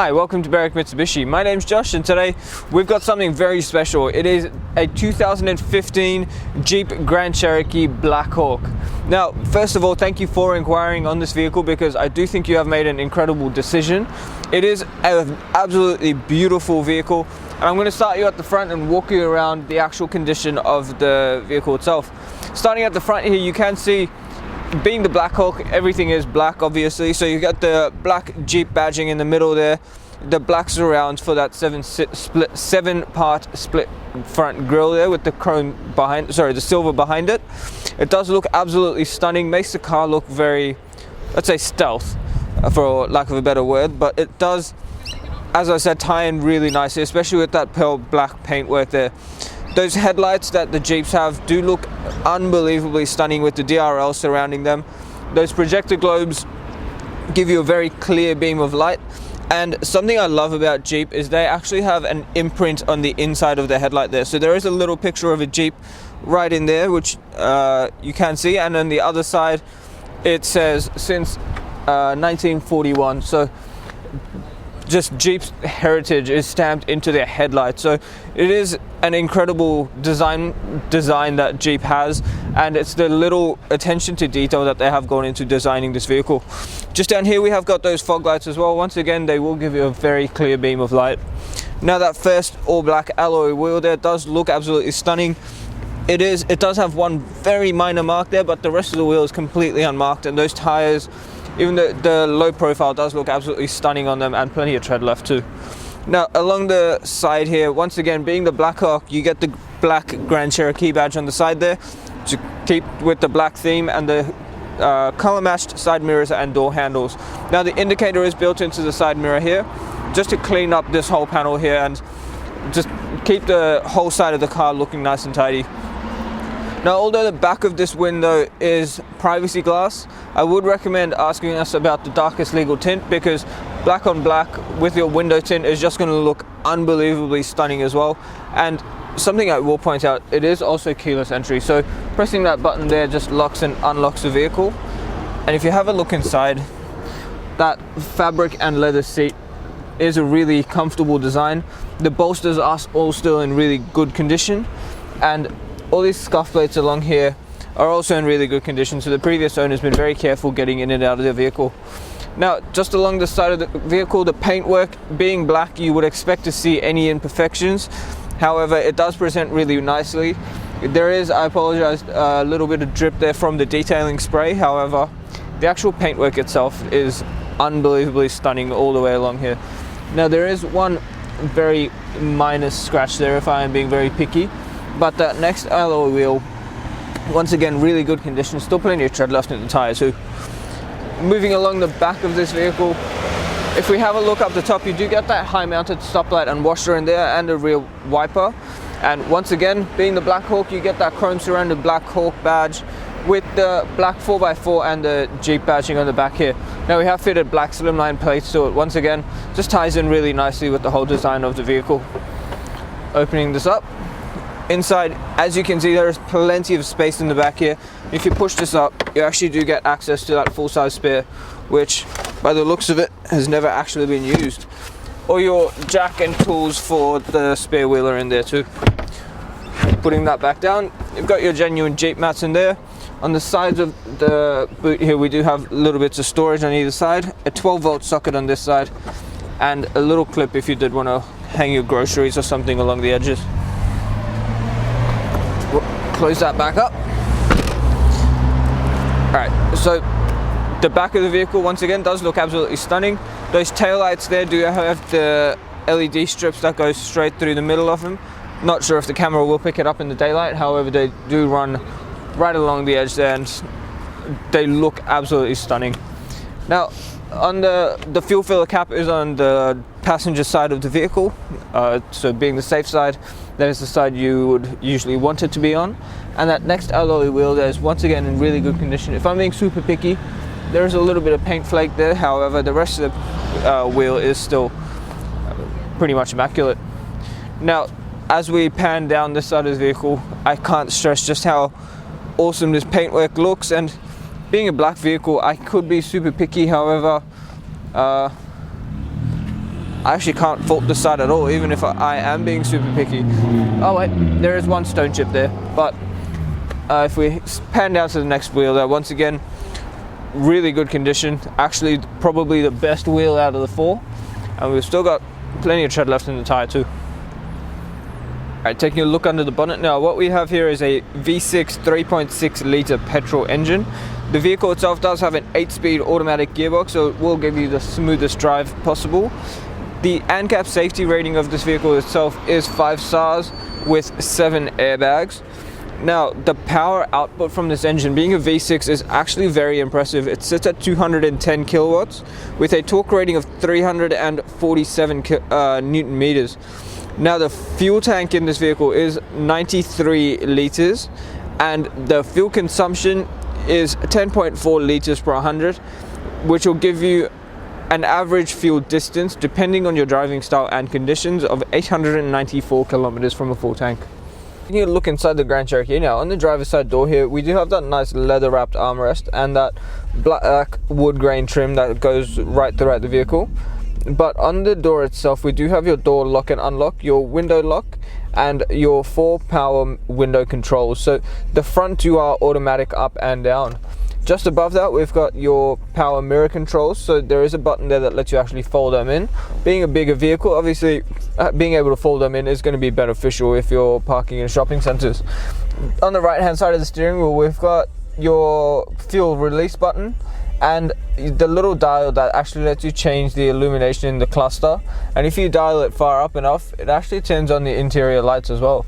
Hi, welcome to Barrick Mitsubishi. My name's Josh and today we've got something very special. It is a 2015 Jeep Grand Cherokee Blackhawk. Now, first of all, thank you for inquiring on this vehicle because I do think you have made an incredible decision. It is an absolutely beautiful vehicle and I'm going to start you at the front and walk you around the actual condition of the vehicle itself. Starting at the front here, you can see, being the Blackhawk, everything is black obviously, so you got the black Jeep badging in the middle there, the black surrounds for that seven part split front grille there with the chrome behind, the silver behind it. It does look absolutely stunning, makes the car look very, let's say, stealth for lack of a better word, but it does, as I said, tie in really nicely, especially with that pearl black paintwork there. Those headlights that the Jeeps have do look unbelievably stunning with the DRL surrounding them. Those projector globes give you a very clear beam of light, and something I love about Jeep is they actually have an imprint on the inside of the headlight there. So there is a little picture of a Jeep right in there, which you can see, and on the other side it says since 1941. So just Jeep's heritage is stamped into their headlights. So it is an incredible design that Jeep has, and it's the little attention to detail that they have gone into designing this vehicle. Just down here we have got those fog lights as well. Once again, they will give you a very clear beam of light. Now that first all black alloy wheel there does look absolutely stunning. It does have one very minor mark there, but the rest of the wheel is completely unmarked, and those tires, even the low profile, does look absolutely stunning on them, and plenty of tread left too. Now along the side here, once again, being the Blackhawk, you get the black Grand Cherokee badge on the side there to keep with the black theme, and the color matched side mirrors and door handles. Now the indicator is built into the side mirror here just to clean up this whole panel here and just keep the whole side of the car looking nice and tidy. Now, although the back of this window is privacy glass, I would recommend asking us about the darkest legal tint, because black on black with your window tint is just going to look unbelievably stunning as well. And something I will point out, it is also keyless entry, so pressing that button there just locks and unlocks the vehicle. And if you have a look inside, that fabric and leather seat is a really comfortable design. The bolsters are all still in really good condition, and all these scuff plates along here are also in really good condition, so the previous owner's been very careful getting in and out of the vehicle. Now, just along the side of the vehicle, the paintwork being black, you would expect to see any imperfections. However, it does present really nicely. There is, I apologize, a little bit of drip there from the detailing spray. However, the actual paintwork itself is unbelievably stunning all the way along here. Now, there is one very minor scratch there if I am being very picky, but that next alloy wheel, once again, really good condition, still plenty of tread left in the tires too. Moving along the back of this vehicle, if we have a look up the top, you do get that high mounted stoplight and washer in there, and a rear wiper. And once again, being the Blackhawk, you get that chrome surrounded Blackhawk badge with the black 4x4 and the Jeep badging on the back here. Now we have fitted black slimline plates to it. Once again, just ties in really nicely with the whole design of the vehicle. Opening this up, inside, as you can see, there is plenty of space in the back here. If you push this up, you actually do get access to that full-size spare, which by the looks of it has never actually been used. Or your jack and tools for the spare wheel are in there too. Putting that back down, you've got your genuine Jeep mats in there. On the sides of the boot here, we do have little bits of storage on either side, a 12-volt socket on this side, and a little clip if you did want to hang your groceries or something along the edges. Close that back up. Alright, so the back of the vehicle once again does look absolutely stunning. Those taillights there do have the LED strips that go straight through the middle of them. Not sure if the camera will pick it up in the daylight, however they do run right along the edge there, and they look absolutely stunning. Now, on the fuel filler cap is on the passenger side of the vehicle, so being the safe side, that is the side you would usually want it to be on. And that next alloy wheel there is once again in really good condition. If I'm being super picky, there is a little bit of paint flake there, however the rest of the wheel is still pretty much immaculate. Now, as we pan down this side of the vehicle, I can't stress just how awesome this paintwork looks, and being a black vehicle, I could be super picky, however, I actually can't fault the side at all, even if I am being super picky. Oh wait, there is one stone chip there, but if we pan down to the next wheel there, once again, really good condition. Actually, probably the best wheel out of the 4, and we've still got plenty of tread left in the tire too. Alright, taking a look under the bonnet now, what we have here is a V6 3.6 litre petrol engine. The vehicle itself does have an 8-speed automatic gearbox, so it will give you the smoothest drive possible. The ANCAP safety rating of this vehicle itself is 5 stars with 7 airbags. Now, the power output from this engine, being a V6, is actually very impressive. It sits at 210 kilowatts with a torque rating of 347 Newton meters. Now, the fuel tank in this vehicle is 93 liters, and the fuel consumption is 10.4 liters per 100, which will give you an average fuel distance, depending on your driving style and conditions, of 894 kilometers from a full tank. Taking a look inside the Grand Cherokee now, on the driver's side door here, we do have that nice leather wrapped armrest and that black wood grain trim that goes right throughout the vehicle. But on the door itself, we do have your door lock and unlock, your window lock, and your 4 power window controls. So the front 2 are automatic up and down. Just above that, we've got your power mirror controls, so there is a button there that lets you actually fold them in. Being a bigger vehicle, obviously being able to fold them in is going to be beneficial if you're parking in shopping centers. On the right hand side of the steering wheel, we've got your fuel release button and the little dial that actually lets you change the illumination in the cluster, and if you dial it far up enough, it actually turns on the interior lights as well.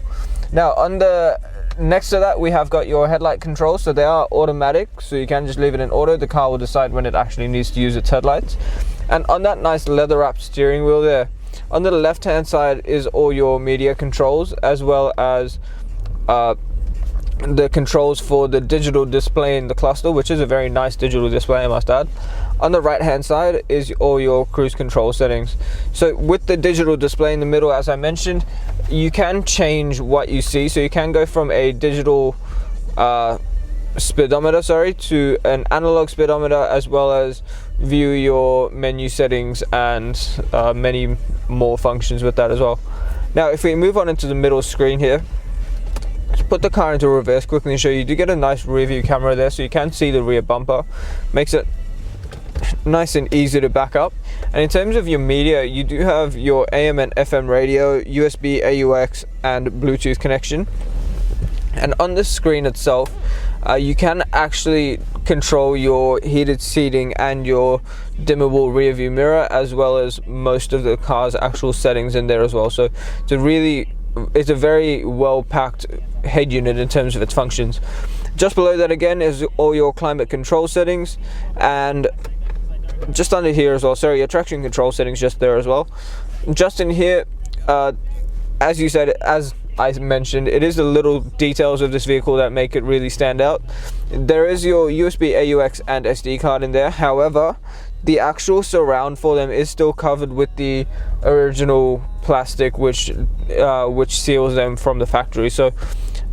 Now, on the next to that, we have got your headlight controls, so they are automatic, so you can just leave it in auto. The car will decide when it actually needs to use its headlights. And on that nice leather wrapped steering wheel there, on the left hand side is all your media controls, as well as the controls for the digital display in the cluster, which is a very nice digital display, I must add. On the right hand side is all your cruise control settings. So with the digital display in the middle, as I mentioned, you can change what you see. So you can go from a digital speedometer to an analog speedometer, as well as view your menu settings and many more functions with that as well. Now, if we move on into the middle screen here, let's put the car into reverse quickly and show you. You do get a nice rear view camera there, so you can see the rear bumper. Makes it nice and easy to back up. And in terms of your media, you do have your AM and FM radio, USB, AUX, and Bluetooth connection. And on the screen itself, you can actually control your heated seating and your dimmable rear view mirror, as well as most of the car's actual settings in there as well. So it's a very well packed head unit in terms of its functions. Just below that again is all your climate control settings, and just under here as well, sorry, your traction control settings just there as well. Just in here, as I mentioned, it is the little details of this vehicle that make it really stand out. There is your USB, AUX, and SD card in there. However, the actual surround for them is still covered with the original plastic, which seals them from the factory. So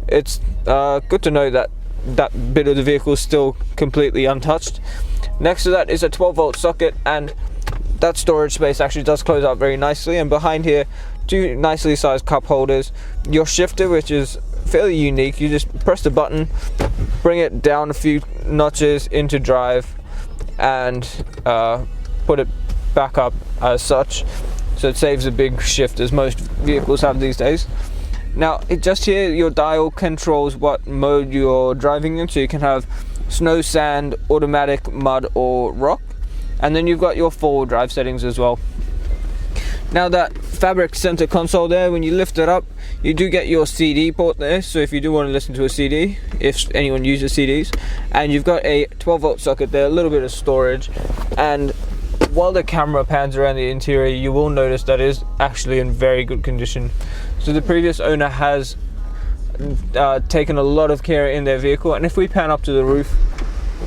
it's good to know that that bit of the vehicle is still completely untouched. Next to that is a 12-volt socket, and that storage space actually does close out very nicely. And behind here, 2 nicely sized cup holders. Your shifter, which is fairly unique, you just press the button, bring it down a few notches into drive, and put it back up as such, so it saves a big shift, as most vehicles have these days. Now, just here, your dial controls what mode you're driving in, so you can have snow, sand, automatic, mud, or rock. And then you've got your 4-wheel drive settings as well. Now, that fabric center console there, when you lift it up, you do get your CD port there, so if you do want to listen to a CD, if anyone uses CDs, and you've got a 12-volt socket there, a little bit of storage. And while the camera pans around the interior, you will notice that it is actually in very good condition. So the previous owner has taken a lot of care in their vehicle, and if we pan up to the roof,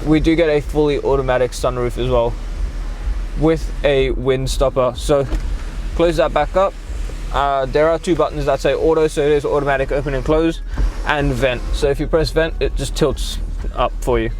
we do get a fully automatic sunroof as well with a wind stopper. So close that back up. There are 2 buttons that say auto, so it is automatic open and close, and vent. So if you press vent, it just tilts up for you.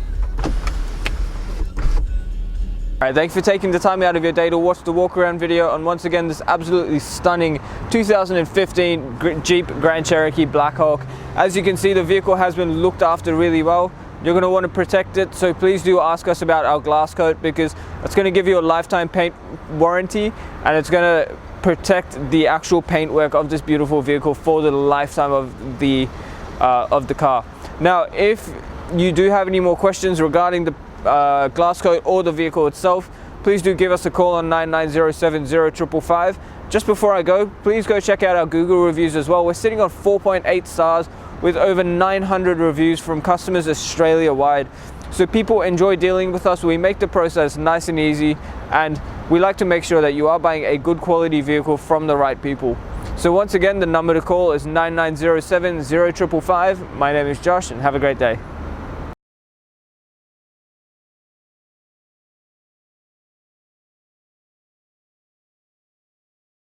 Alright, thanks for taking the time out of your day to watch the walk around video on once again this absolutely stunning 2015 Jeep Grand Cherokee Blackhawk. As you can see, the vehicle has been looked after really well. You're going to want to protect it, so please do ask us about our glass coat, because it's going to give you a lifetime paint warranty and it's going to protect the actual paintwork of this beautiful vehicle for the lifetime of the car. Now, if you do have any more questions regarding the glass coat or the vehicle itself, please do give us a call on 99070555. Just before I go, please go check out our Google reviews as well. We're sitting on 4.8 stars with over 900 reviews from customers Australia-wide. So people enjoy dealing with us. We make the process nice and easy, and we like to make sure that you are buying a good quality vehicle from the right people. So once again, the number to call is 99070555. My name is Josh, and have a great day.